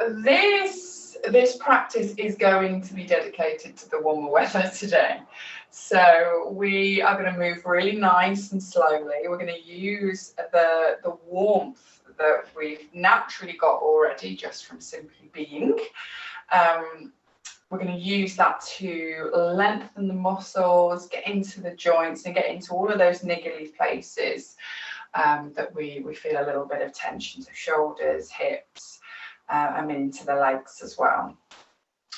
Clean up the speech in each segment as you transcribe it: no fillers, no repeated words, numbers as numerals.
this practice is going to be dedicated to the warmer weather today. So we are going to move really nice and slowly. We're going to use the warmth that we've naturally got already just from simply being. We're going to use that to lengthen the muscles, get into the joints and get into all of those niggly places that we feel a little bit of tension, so shoulders, hips, and into the legs as well.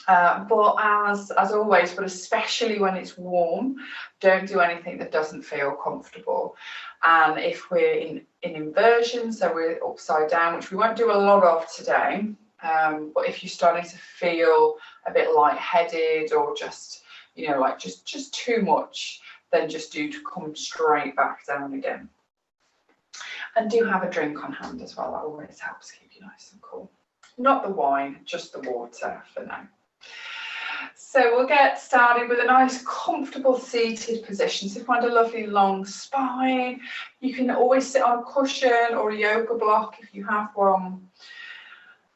But as always, but especially when it's warm, don't do anything that doesn't feel comfortable. And if we're in inversion, so we're upside down, which we won't do a lot of today, but if you're starting to feel a bit lightheaded or just, like just too much, then just do to come straight back down again. And do have a drink on hand as well. That always helps keep you nice and cool. Not the wine, just the water for now. So we'll get started with a nice comfortable seated position. So find a lovely long spine. You can always sit on a cushion or a yoga block if you have one.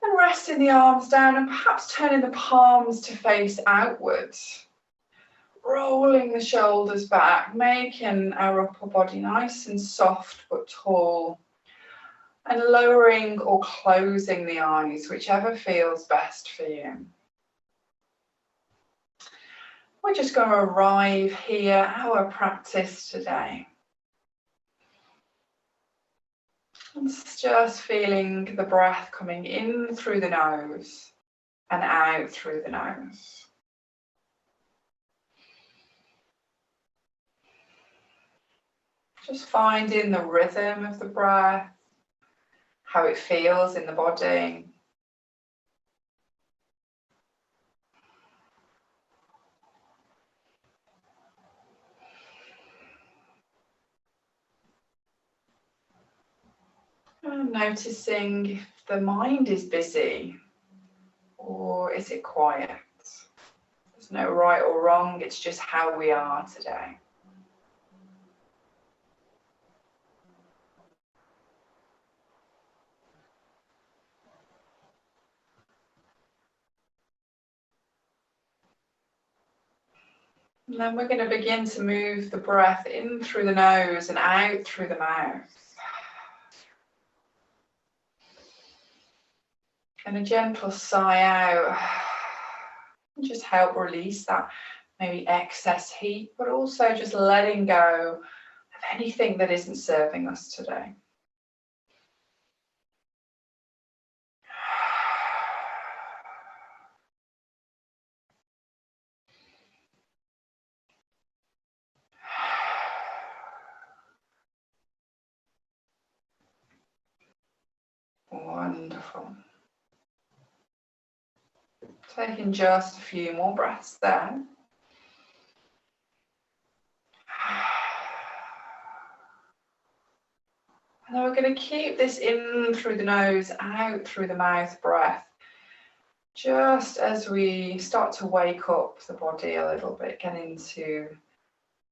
And resting the arms down and perhaps turning the palms to face outwards. Rolling the shoulders back, making our upper body nice and soft but tall. And lowering or closing the eyes, whichever feels best for you. We're just going to arrive here, our practice today. And just feeling the breath coming in through the nose and out through the nose. Just finding the rhythm of the breath, how it feels in the body. And noticing if the mind is busy or is it quiet. There's no right or wrong, it's just how we are today. And then we're going to begin to move the breath in through the nose and out through the mouth. And a gentle sigh out. Just help release that maybe excess heat, but also just letting go of anything that isn't serving us today. Wonderful. Taking just a few more breaths there. And then we're going to keep this in through the nose, out through the mouth breath. Just as we start to wake up the body a little bit, get into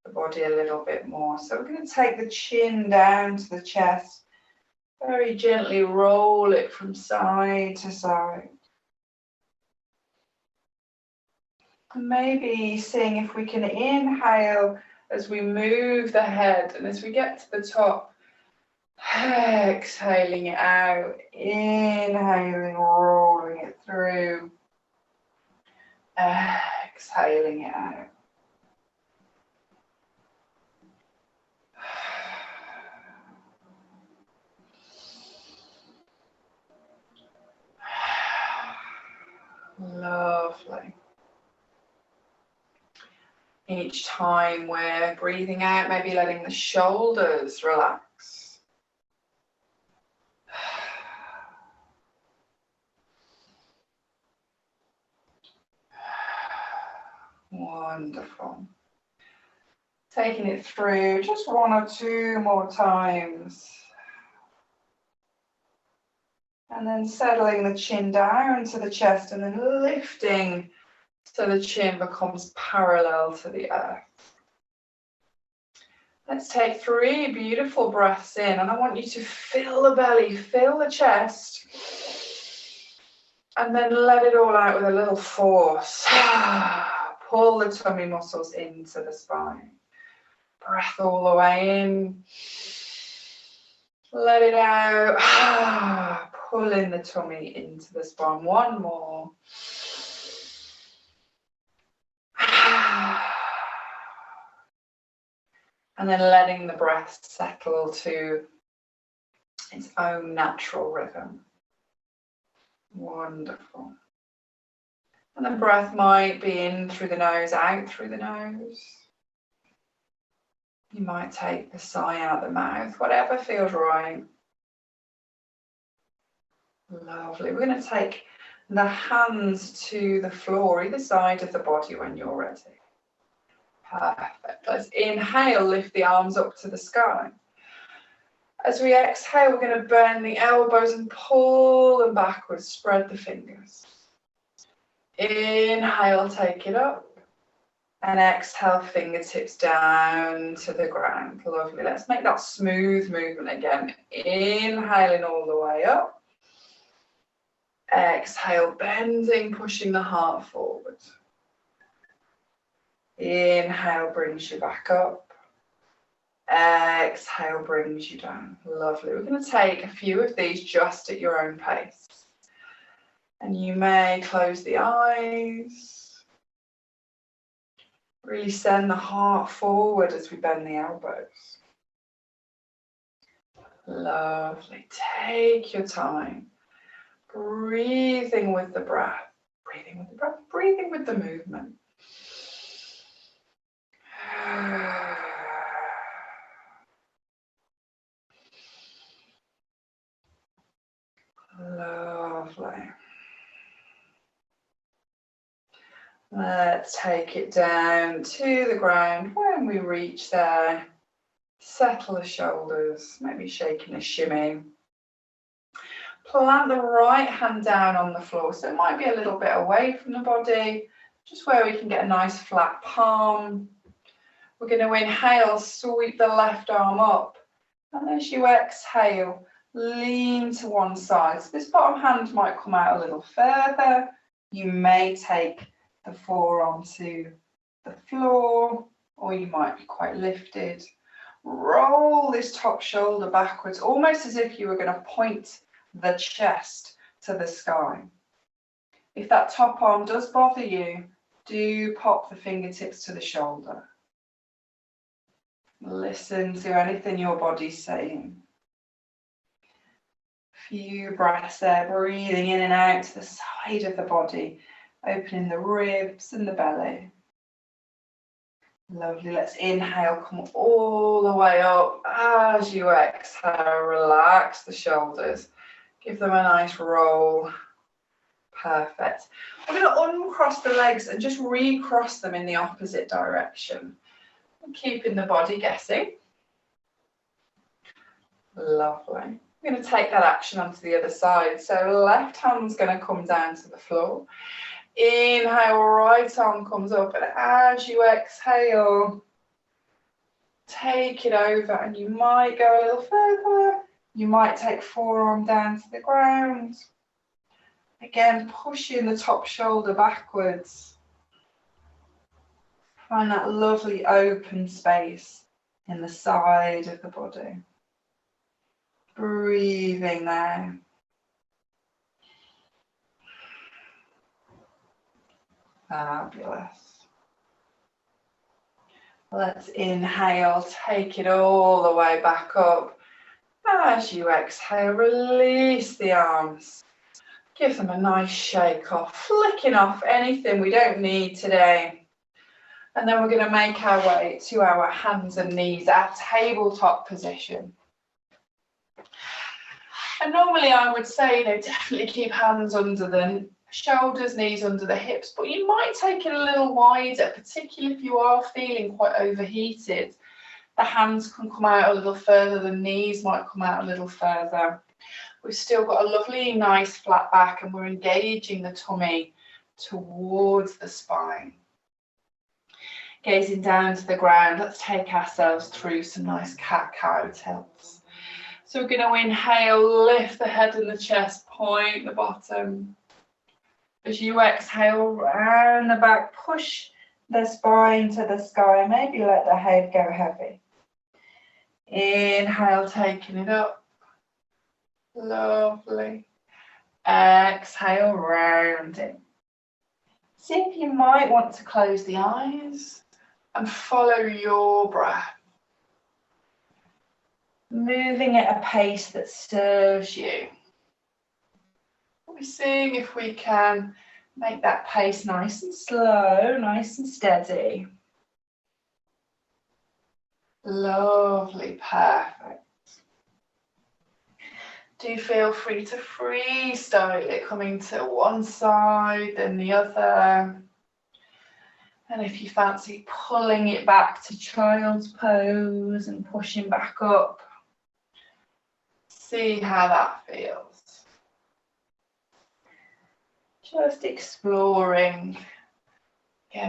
the body a little bit more. So we're going to take the chin down to the chest. Very gently roll it from side to side. And maybe seeing if we can inhale as we move the head, and as we get to the top, exhaling it out, inhaling, rolling it through, exhaling it out. Lovely. Each time we're breathing out, maybe letting the shoulders relax. Wonderful. Taking it through just one or two more times. And then settling the chin down to the chest and then lifting so the chin becomes parallel to the earth. Let's take 3 beautiful breaths in, and I want you to fill the belly, fill the chest, And then let it all out with a little force. Pull the tummy muscles into the spine. Breath all the way in. Let it out. Pulling the tummy into the spine. One more. And then letting the breath settle to its own natural rhythm. Wonderful. And the breath might be in through the nose, out through the nose. You might take the sigh out the mouth, whatever feels right. Lovely. We're going to take the hands to the floor, either side of the body when you're ready. Perfect. Let's inhale, lift the arms up to the sky. As we exhale, we're going to bend the elbows and pull them backwards, spread the fingers. Inhale, take it up. And exhale, fingertips down to the ground. Lovely. Let's make that smooth movement again. Inhaling all the way up. Exhale, bending, pushing the heart forward. Inhale brings you back up. Exhale brings you down. Lovely. We're going to take a few of these just at your own pace. And you may close the eyes. Really send the heart forward as we bend the elbows. Lovely. Take your time. Breathing with the breath. Breathing with the breath. Breathing with the movement. Lovely. Let's take it down to the ground. When we reach there, settle the shoulders, maybe shaking a shimmy. Plant the right hand down on the floor, so it might be a little bit away from the body, just where we can get a nice flat palm. We're going to inhale, sweep the left arm up, and as you exhale, lean to one side. So this bottom hand might come out a little further. You may take the forearm to the floor, or you might be quite lifted. Roll this top shoulder backwards, almost as if you were going to point the chest to the sky. If that top arm does bother you, do pop the fingertips to the shoulder. Listen to anything your body's saying. Few breaths there, breathing in and out to the side of the body, opening the ribs and the belly. Lovely. Let's inhale, come all the way up. As you exhale, relax the shoulders. Give them a nice roll. Perfect. We're going to uncross the legs and just recross them in the opposite direction. Keeping the body guessing. Lovely. We're going to take that action onto the other side. So left hand's going to come down to the floor. Inhale, right arm comes up, and as you exhale, take it over, and you might go a little further. You might take forearm down to the ground. Again, pushing the top shoulder backwards. Find that lovely open space in the side of the body. Breathing there. Fabulous. Let's inhale, take it all the way back up. As you exhale, release the arms. Give them a nice shake off, flicking off anything we don't need today. And then we're going to make our way to our hands and knees, our tabletop position. And normally I would say, definitely keep hands under the shoulders, knees under the hips, but you might take it a little wider, particularly if you are feeling quite overheated. The hands can come out a little further, the knees might come out a little further. We've still got a lovely, nice flat back, and we're engaging the tummy towards the spine. Gazing down to the ground, let's take ourselves through some nice cat-cow tilts. So we're going to inhale, lift the head and the chest, point the bottom. As you exhale, round the back, push the spine to the sky. Maybe let the head go heavy. Inhale, taking it up. Lovely. Exhale, rounding. See if you might want to close the eyes and follow your breath. Moving at a pace that serves you. We're seeing if we can make that pace nice and slow, nice and steady. Lovely, perfect. Do feel free to freestyle it, coming to one side then the other. And if you fancy pulling it back to child's pose and pushing back up, see how that feels. Just exploring,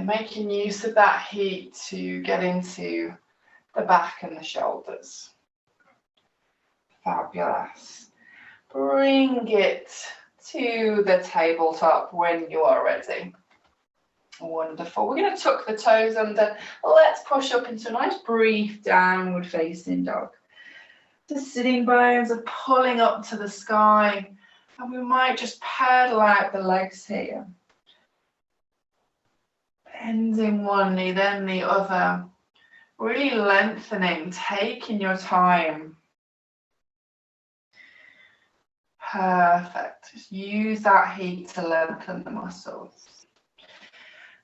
making use of that heat to get into the back and the shoulders. Fabulous. Bring it to the tabletop when you are ready. Wonderful. We're going to tuck the toes under. Let's push up into a nice brief downward facing dog. The sitting bones are pulling up to the sky, and we might just pedal out the legs here. Bending one knee, then the other. Really lengthening, taking your time. Perfect. Just use that heat to lengthen the muscles.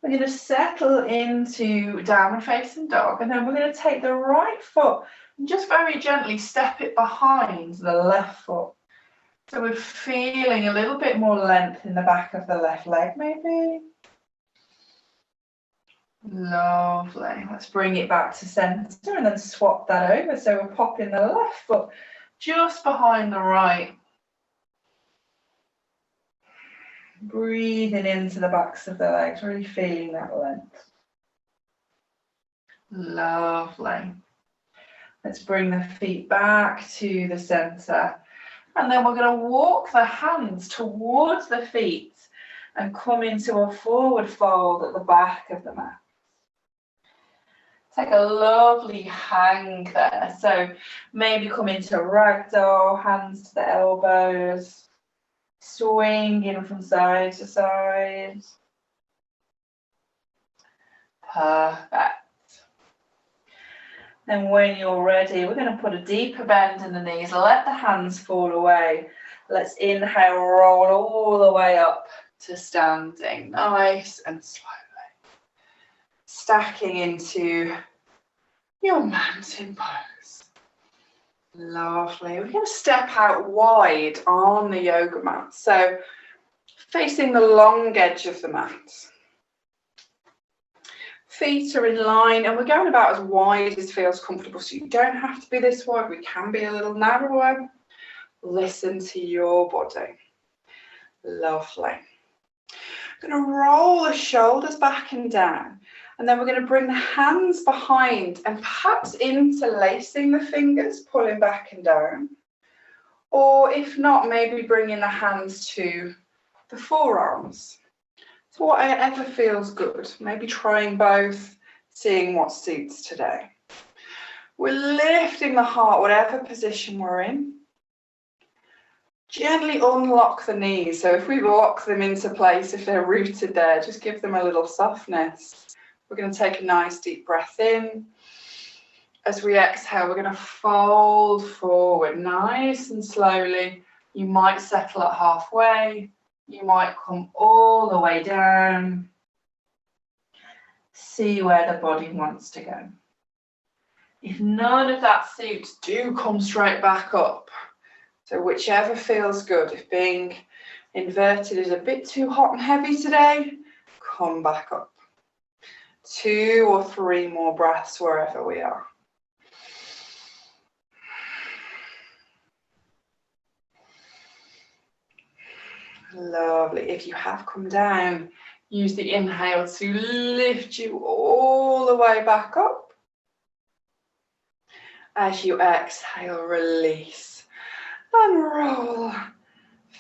We're going to settle into downward facing dog, and then we're going to take the right foot and just very gently step it behind the left foot. So we're feeling a little bit more length in the back of the left leg, maybe. Lovely. Let's bring it back to centre and then swap that over. So we're popping the left foot just behind the right. Breathing into the backs of the legs, really feeling that length. Lovely. Let's bring the feet back to the centre. And then we're going to walk the hands towards the feet and come into a forward fold at the back of the mat. Take a lovely hang there. So maybe come into ragdoll, hands to the elbows. Swinging from side to side. Perfect. Then when you're ready, we're going to put a deeper bend in the knees. Let the hands fall away. Let's inhale, roll all the way up to standing. Nice and slowly. Stacking into your mountain pose. Lovely. We're going to step out wide on the yoga mat. So facing the long edge of the mat. Feet are in line and we're going about as wide as feels comfortable. So you don't have to be this wide. We can be a little narrower. Listen to your body. Lovely. I'm going to roll the shoulders back and down. And then we're going to bring the hands behind and perhaps interlacing the fingers, pulling back and down. Or if not, maybe bringing the hands to the forearms. So whatever feels good. Maybe trying both, seeing what suits today. We're lifting the heart, whatever position we're in. Gently unlock the knees. So if we lock them into place, if they're rooted there, just give them a little softness. We're going to take a nice deep breath in. As we exhale, we're going to fold forward nice and slowly. You might settle at halfway. You might come all the way down. See where the body wants to go. If none of that suits, do come straight back up. So whichever feels good. If being inverted is a bit too hot and heavy today, come back up. 2 or 3 more breaths wherever we are. Lovely. If you have come down, use the inhale to lift you all the way back up. As you exhale, release and roll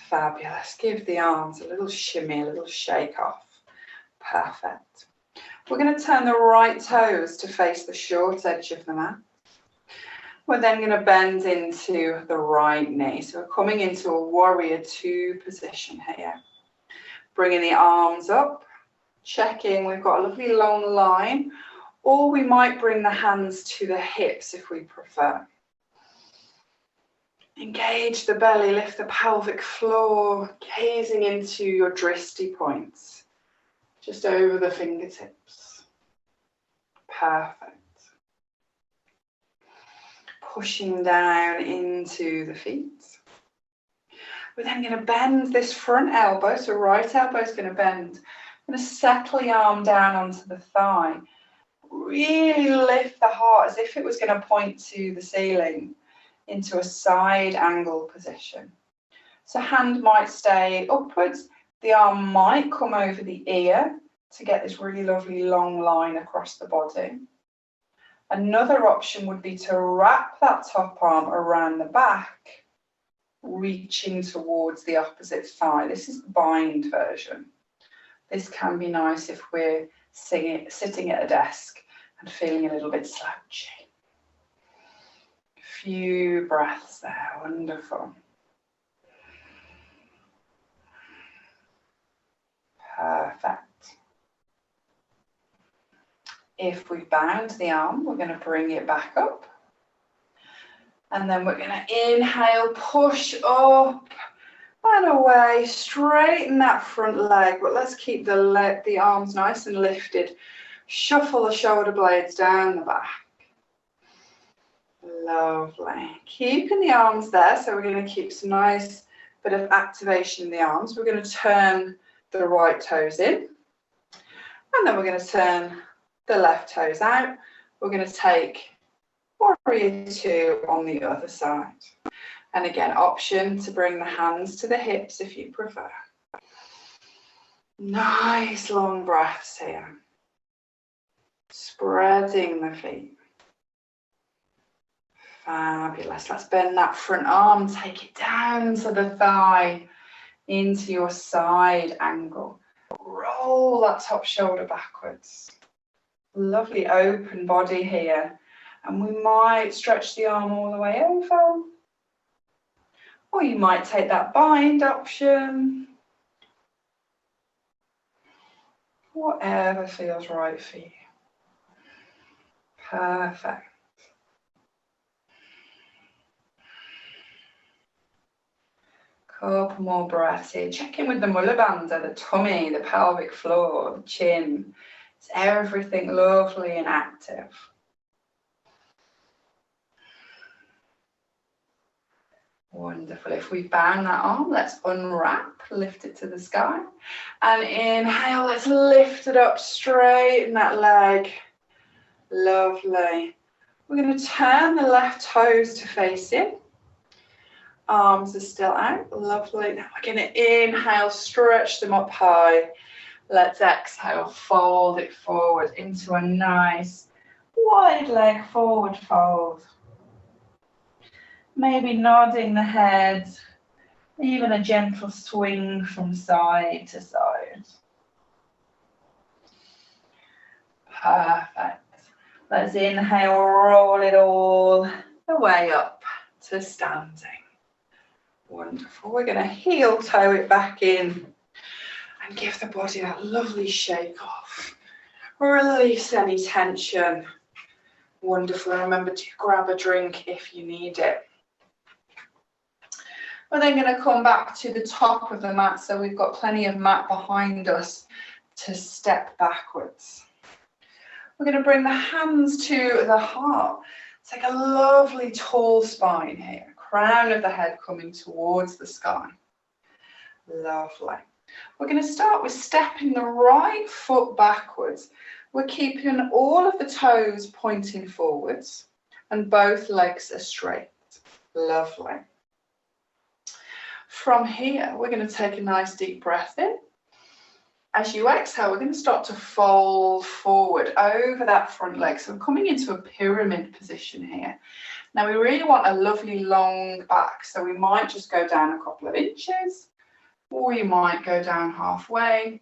Fabulous. Give the arms a little shimmy, a little shake off. Perfect. We're going to turn the right toes to face the short edge of the mat. We're then going to bend into the right knee. So we're coming into a warrior two position here. Bringing the arms up, checking we've got a lovely long line, or we might bring the hands to the hips if we prefer. Engage the belly, lift the pelvic floor, gazing into your drishti points, just over the fingertips. Perfect. Pushing down into the feet. We're then going to bend this front elbow, so right elbow is going to bend. I'm going to settle the arm down onto the thigh. Really lift the heart as if it was going to point to the ceiling into a side angle position. So hand might stay upwards, the arm might come over the ear to get this really lovely long line across the body. Another option would be to wrap that top arm around the back, reaching towards the opposite thigh. This is the bind version. This can be nice if we're sitting at a desk and feeling a little bit slouchy. A few breaths there, wonderful. Perfect. If we've bound the arm, we're going to bring it back up. And then we're going to inhale, push up and away, straighten that front leg, but let's keep the arms nice and lifted. Shuffle the shoulder blades down the back. Lovely. Keeping the arms there, so we're going to keep some nice bit of activation in the arms. We're going to turn the right toes in, and then we're going to turn the left toes out. We're going to take warrior two on the other side. And again, option to bring the hands to the hips if you prefer. Nice long breaths here. Spreading the feet. Fabulous. Let's bend that front arm, take it down to the thigh, into your side angle. Roll that top shoulder backwards. Lovely open body here. And we might stretch the arm all the way over. Or you might take that bind option. Whatever feels right for you. Perfect. Couple more breaths here. Check in with the Mula Bandha, the tummy, the pelvic floor, the chin. It's everything lovely and active. Wonderful. If we've bound that arm, let's unwrap, lift it to the sky. And inhale, let's lift it up, straighten that leg. Lovely. We're going to turn the left toes to face in. Arms are still out. Lovely. Now we're going to inhale, stretch them up high. Let's exhale, fold it forward into a nice wide leg forward fold. Maybe nodding the head, even a gentle swing from side to side. Perfect. Let's inhale, roll it all the way up to standing. Wonderful. We're going to heel toe it back in and give the body that lovely shake off. Release any tension. Wonderful. And remember to grab a drink if you need it. We're then going to come back to the top of the mat, so we've got plenty of mat behind us to step backwards. We're going to bring the hands to the heart. Take a lovely tall spine here, crown of the head coming towards the sky. Lovely. We're going to start with stepping the right foot backwards. We're keeping all of the toes pointing forwards and both legs are straight. Lovely. From here, we're going to take a nice deep breath in. As you exhale, we're going to start to fold forward over that front leg. So we're coming into a pyramid position here. Now we really want a lovely long back, so we might just go down a couple of inches, or you might go down halfway.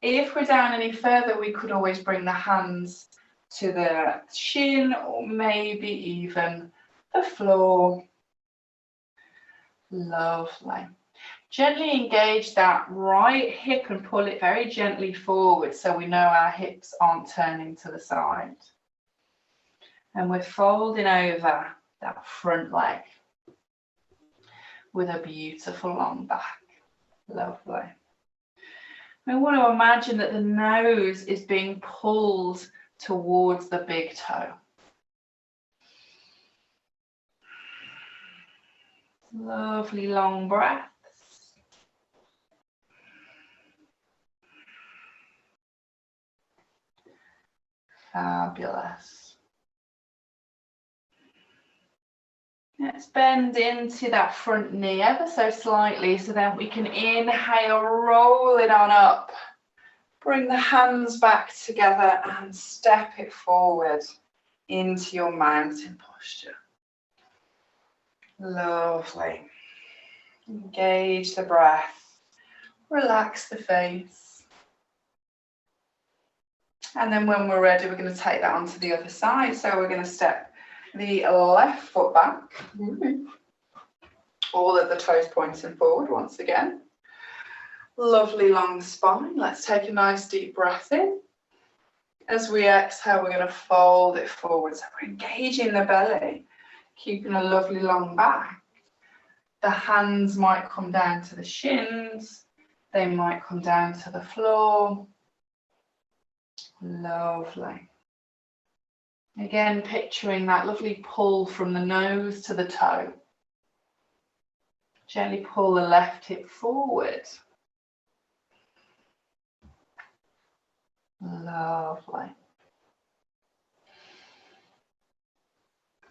If we're down any further, we could always bring the hands to the shin or maybe even the floor. Lovely. Gently engage that right hip and pull it very gently forward so we know our hips aren't turning to the side. And we're folding over that front leg with a beautiful long back. Lovely. We want to imagine that the nose is being pulled towards the big toe. Lovely long breaths. Fabulous. Let's bend into that front knee ever so slightly so then we can inhale, roll it on up. Bring the hands back together and step it forward into your mountain posture. Lovely. Engage the breath. Relax the face. And then when we're ready, we're going to take that onto the other side. So we're going to step the left foot back. All of the toes pointing forward once again. Lovely long spine. Let's take a nice deep breath in. As we exhale, we're going to fold it forward. So we're engaging the belly, keeping a lovely long back. The hands might come down to the shins. They might come down to the floor. Lovely. Again, picturing that lovely pull from the nose to the toe. Gently pull the left hip forward. Lovely.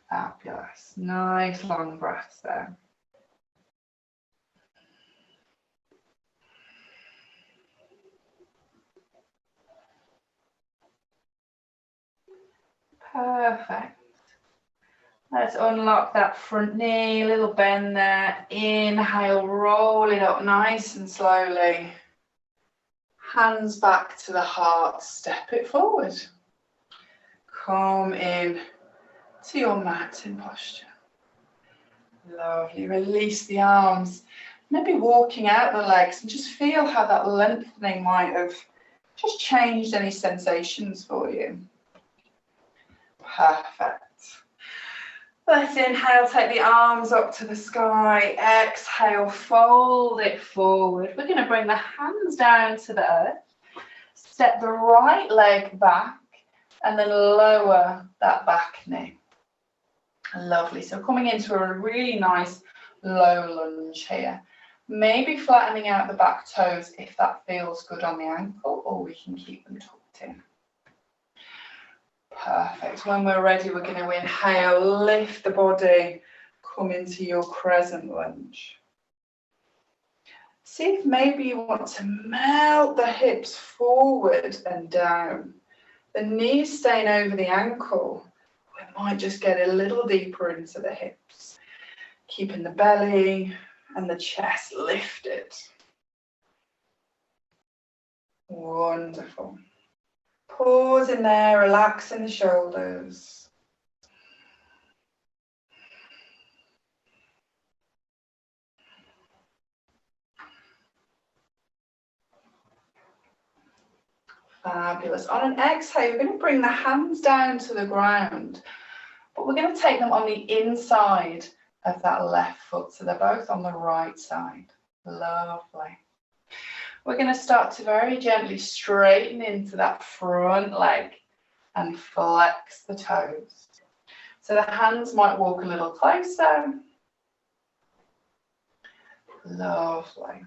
Fabulous. Nice long breaths there. Perfect. Let's unlock that front knee, a little bend there. Inhale, roll it up nice and slowly. Hands back to the heart, step it forward. Come in to your mountain posture. Lovely. Release the arms. Maybe walking out the legs and just feel how that lengthening might have just changed any sensations for you. Perfect. Let's inhale, take the arms up to the sky. Exhale, fold it forward. We're going to bring the hands down to the earth. Step the right leg back and then lower that back knee. Lovely. So coming into a really nice low lunge here. Maybe flattening out the back toes if that feels good on the ankle, or we can keep them tucked in. Perfect. When we're ready, we're going to inhale, lift the body, come into your crescent lunge. See if maybe you want to melt the hips forward and down. The knees staying over the ankle. We might just get a little deeper into the hips, keeping the belly and the chest lifted. Wonderful. Pause in there, relaxing the shoulders. Fabulous. On an exhale, we're going to bring the hands down to the ground, but we're going to take them on the inside of that left foot, so they're both on the right side. Lovely. We're going to start to very gently straighten into that front leg and flex the toes. So the hands might walk a little closer. Lovely.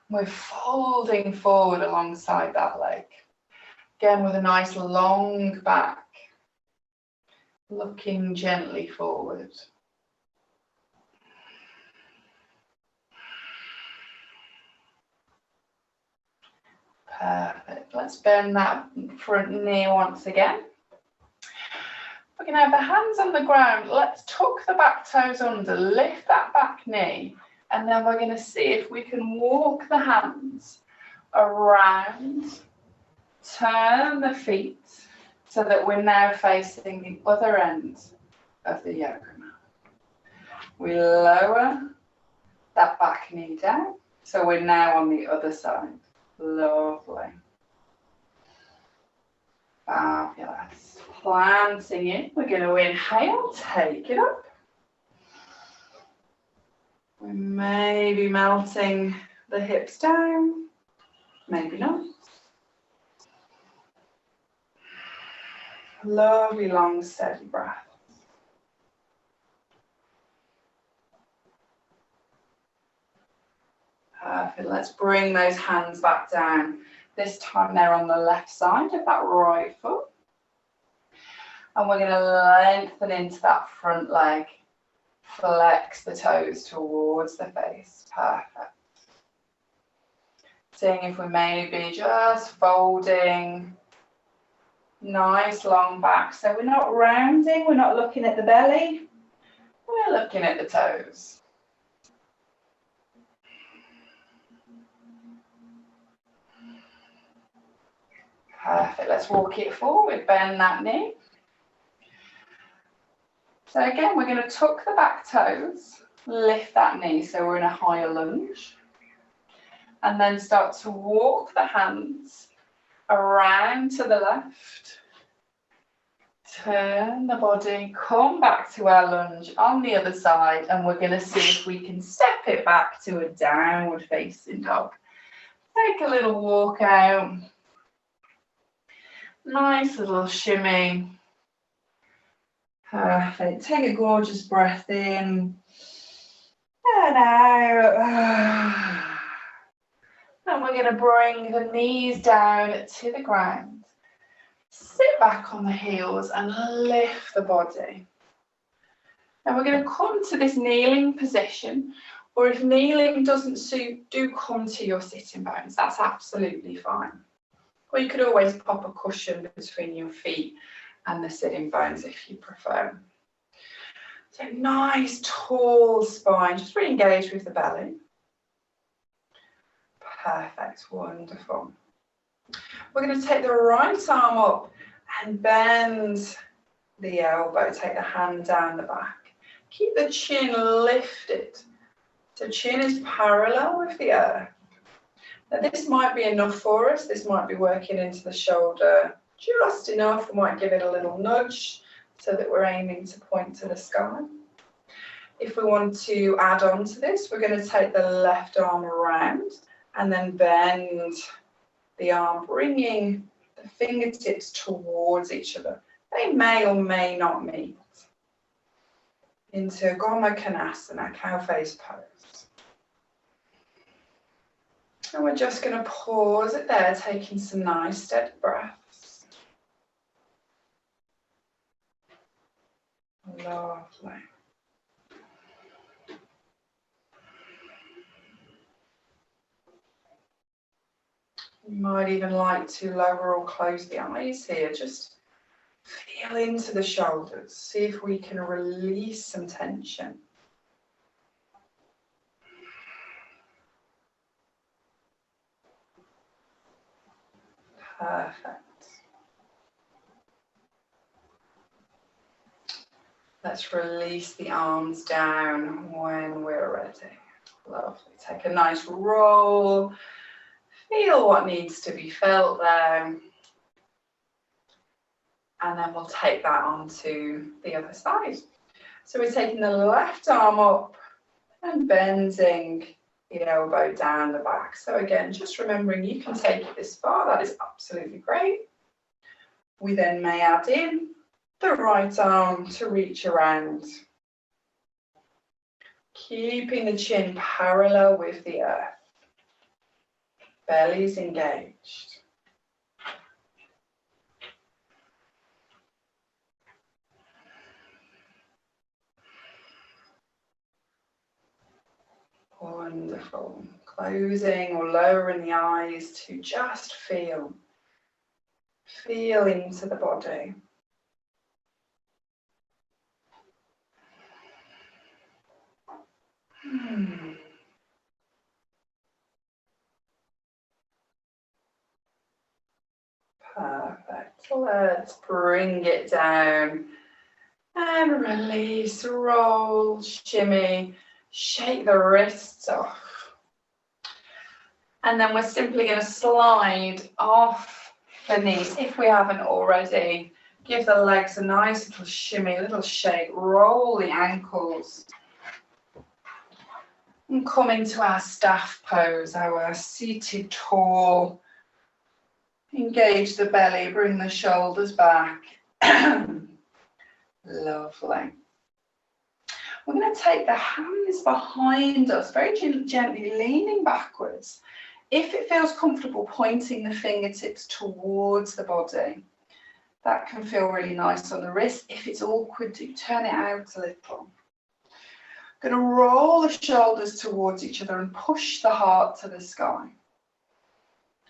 We're folding forward alongside that leg. Again, with a nice long back, looking gently forward. Perfect. Let's bend that front knee once again. We're going to have the hands on the ground. Let's tuck the back toes under, lift that back knee, And then we're going to see if we can walk the hands around, turn the feet so that we're now facing the other end of the yoga mat. We lower that back knee down, so we're now on the other side. Lovely. Fabulous. Planting in, we're going to inhale, take it up. We may be melting the hips down, maybe not. Lovely, long, steady breath. Perfect. Let's bring those hands back down. This time they're on the left side of that right foot. And we're going to lengthen into that front leg. Flex the toes towards the face. Perfect. Seeing if we may be just folding. Nice long back. So we're not rounding, we're not looking at the belly. We're looking at the toes. Perfect. Let's walk it forward. Bend that knee. So again, we're going to tuck the back toes, lift that knee so we're in a higher lunge, and then start to walk the hands around to the left, turn the body, come back to our lunge on the other side, and we're going to see if we can step it back to a downward facing dog. Take a little walk out, nice little shimmy. Perfect. Take a gorgeous breath in and out. And we're going to bring the knees down to the ground. Sit back on the heels and lift the body. Now we're going to come to this kneeling position, or if kneeling doesn't suit, do come to your sitting bones. That's absolutely fine. Or you could always pop a cushion between your feet and the sitting bones if you prefer. So nice tall spine, just really engage with the belly. Perfect, wonderful. We're going to take the right arm up and bend the elbow, take the hand down the back. Keep the chin lifted. So chin is parallel with the earth. Now this might be enough for us, this might be working into the shoulder just enough. We might give it a little nudge so that we're aiming to point to the sky. If we want to add on to this, we're going to take the left arm around and then bend the arm, bringing the fingertips towards each other. They may or may not meet. Into Goma Konasana, cow face pose. And we're just going to pause it there, taking some nice steady breaths. Lovely. You might even like to lower or close the eyes here. Just feel into the shoulders. See if we can release some tension. Perfect. Let's release the arms down when we're ready. Lovely. Take a nice roll. Feel what needs to be felt there. And then we'll take that onto the other side. So we're taking the left arm up and bending the elbow down the back. So again, just remembering you can take it this far. That is absolutely great. We then may add in the right arm to reach around. Keeping the chin parallel with the earth. Belly's engaged. Wonderful. Closing or lowering the eyes to just feel. Feel into the body. Perfect. Let's bring it down and release, roll, shimmy, shake the wrists off. And then we're simply going to slide off the knees if we haven't already. Give the legs a nice little shimmy, a little shake, roll the ankles. And come into our staff pose, our seated tall. Engage the belly, bring the shoulders back. Lovely. We're going to take the hands behind us, very gently leaning backwards. If it feels comfortable, pointing the fingertips towards the body. That can feel really nice on the wrist. If it's awkward, do turn it out a little. Going to roll the shoulders towards each other and push the heart to the sky.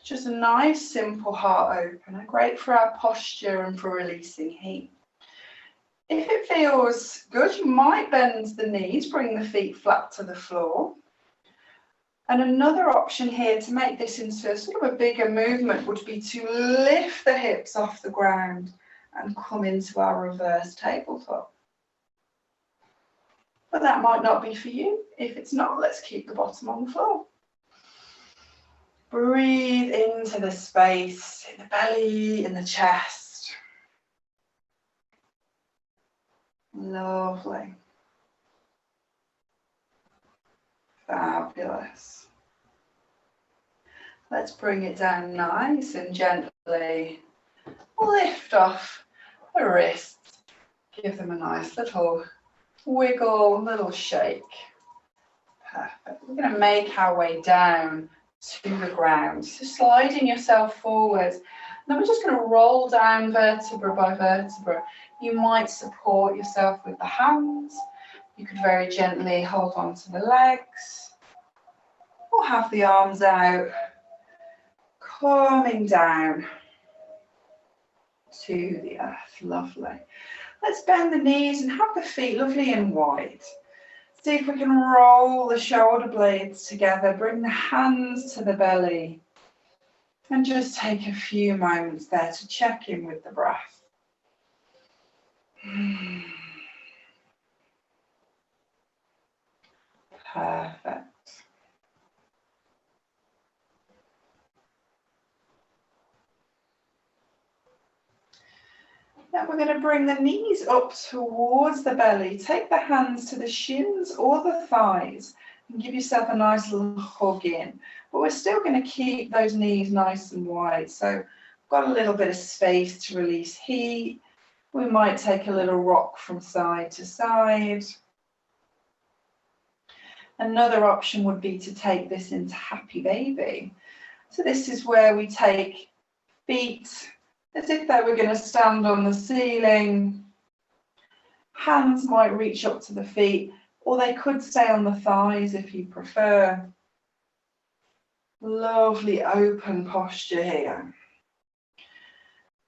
Just a nice, simple heart opener, great for our posture and for releasing heat. If it feels good, you might bend the knees, bring the feet flat to the floor. And another option here to make this into a sort of a bigger movement would be to lift the hips off the ground and come into our reverse tabletop. But that might not be for you. If it's not, let's keep the bottom on the floor. Breathe into the space in the belly, in the chest. Lovely. Fabulous. Let's bring it down nice and gently. Lift off the wrists. Give them a nice little wiggle, little shake. Perfect. We're going to make our way down to the ground. So sliding yourself forward. Then we're just going to roll down vertebra by vertebra. You might support yourself with the hands. You could very gently hold on to the legs or have the arms out, coming down to the earth. Lovely. Let's bend the knees and have the feet lovely and wide. See if we can roll the shoulder blades together, bring the hands to the belly, and just take a few moments there to check in with the breath. Perfect. Now we're going to bring the knees up towards the belly. Take the hands to the shins or the thighs and give yourself a nice little hug in. But we're still going to keep those knees nice and wide. So we've got a little bit of space to release heat. We might take a little rock from side to side. Another option would be to take this into happy baby. So this is where we take feet as if they were going to stand on the ceiling. Hands might reach up to the feet, or they could stay on the thighs if you prefer. Lovely open posture here.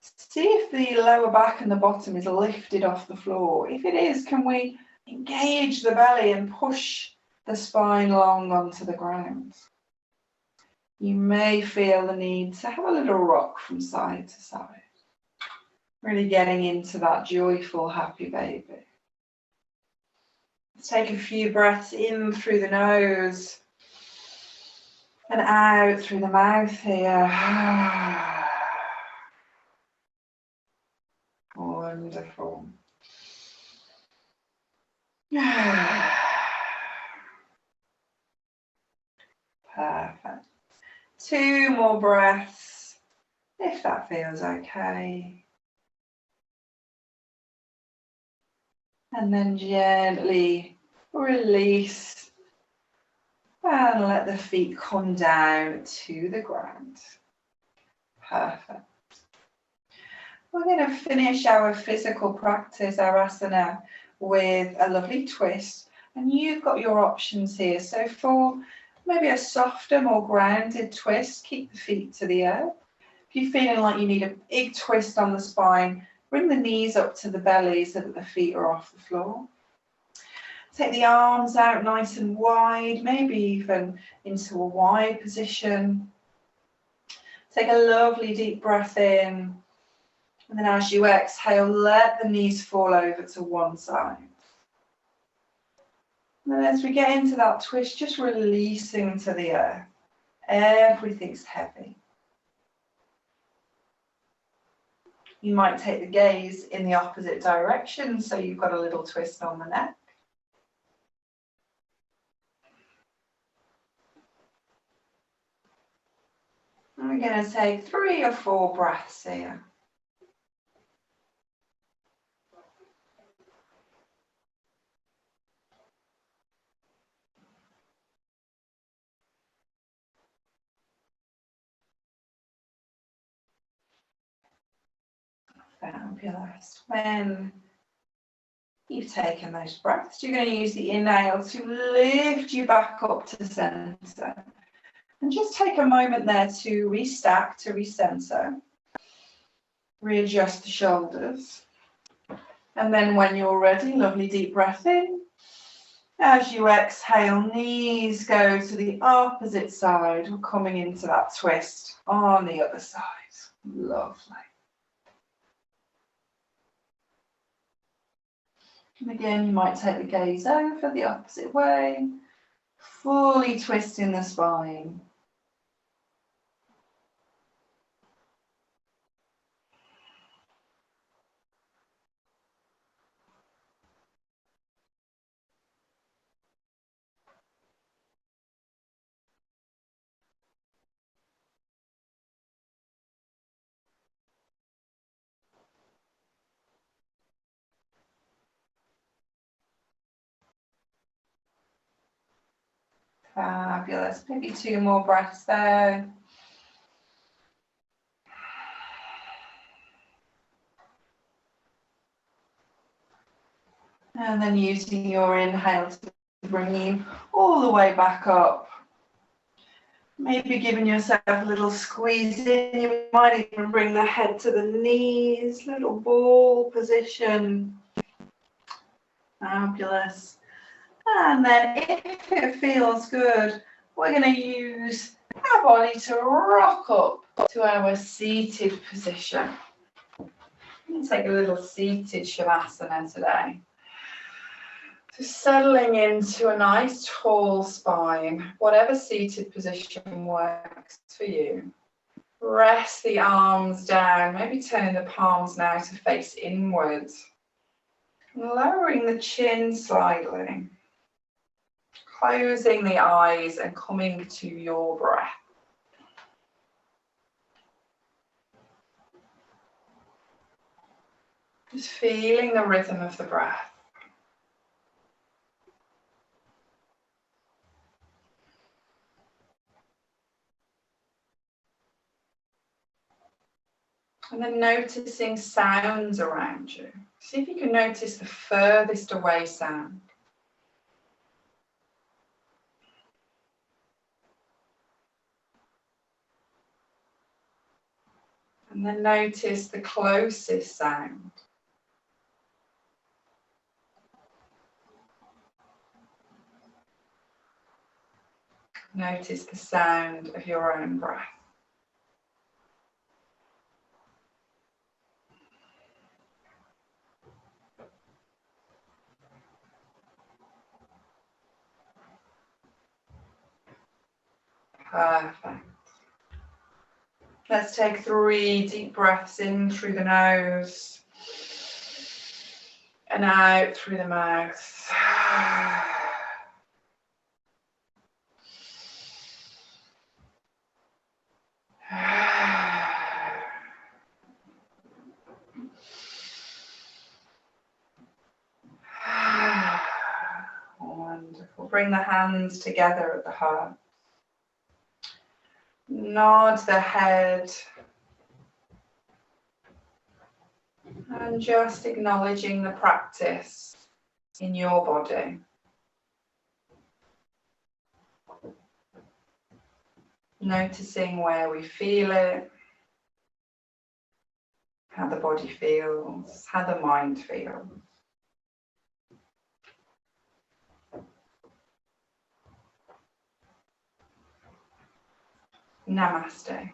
See if the lower back and the bottom is lifted off the floor. If it is, can we engage the belly and push the spine long onto the ground? You may feel the need to have a little rock from side to side. Really getting into that joyful, happy baby. Let's take a few breaths in through the nose and out through the mouth here. Wonderful. Perfect. 2 more breaths, if that feels okay. And then gently release and let the feet come down to the ground. Perfect. We're going to finish our physical practice, our asana, with a lovely twist. And you've got your options here. So for maybe a softer, more grounded twist, keep the feet to the earth. If you're feeling like you need a big twist on the spine, bring the knees up to the belly so that the feet are off the floor. Take the arms out nice and wide, maybe even into a wide position. Take a lovely deep breath in. And then as you exhale, let the knees fall over to one side. And then as we get into that twist, just releasing to the earth. Everything's heavy. You might take the gaze in the opposite direction, so you've got a little twist on the neck. And we're going to take 3 or 4 breaths here. Fabulous. When you've taken those breaths, you're going to use the inhale to lift you back up to center. And just take a moment there to restack, to recenter. Readjust the shoulders. And then when you're ready, lovely deep breath in. As you exhale, knees go to the opposite side. We're coming into that twist on the other side. Lovely. And again, you might take the gaze over the opposite way, fully twisting the spine. Fabulous. Maybe 2 more breaths there. And then using your inhale to bring you all the way back up. Maybe giving yourself a little squeeze in. You might even bring the head to the knees, little ball position. Fabulous. And then if it feels good, we're going to use our body to rock up to our seated position. We'll take a little seated shavasana today. So settling into a nice tall spine, whatever seated position works for you. Rest the arms down, maybe turning the palms now to face inwards. Lowering the chin slightly. Closing the eyes and coming to your breath. Just feeling the rhythm of the breath. And then noticing sounds around you. See if you can notice the furthest away sound. And then notice the closest sound. Notice the sound of your own breath. Perfect. Let's take 3 deep breaths in through the nose and out through the mouth. Wonderful. Bring the hands together at the heart. Nod the head. And just acknowledging the practice in your body. Noticing where we feel it, how the body feels, how the mind feels. Namaste.